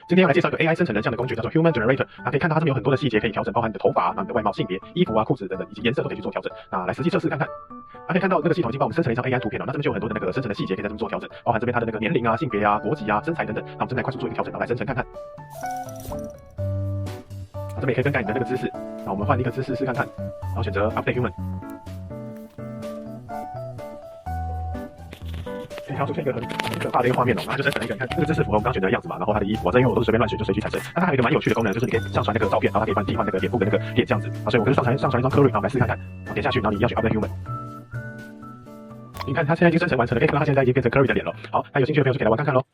今天要来介绍一个 AI 生成人像的工具，叫做 Human Generator。可以看到它这边有很多的细节可以调整，包含你的头发、你的外貌、性别、衣服啊、裤子等等，以及颜色都可以去做调整。来实际测试看看。可以看到那个系统已经帮我们生成了一张 AI 图片了，那这边就有很多的那个生成的细节可以在这边做调整，包含这边它的那个年龄啊、性别啊、国籍啊、身材等等。那我们正在快速做一个调整，来生成看看。这边也可以更改你的那个姿势。我们换一个姿势试看看，然后选择 Update Human。可以看到出现一个很可怕的一个画面哦，它就生成了一个，你看这个姿势符合我们刚选的样子嘛，然后它的衣服，这因为我都是随便乱选就随机产生。那它还有一个蛮有趣的功能，就是你可以上传那个照片，然后它可以帮你替换那个脸部的那个脸这样子所以我可以上传一张 Curry， 然后来试看看，点下去，然后你要选 Update Human。你看它现在已经生成完成了，可以看到它现在已经变成 Curry 的脸了。好，那有兴趣的朋友就可以来玩看看咯。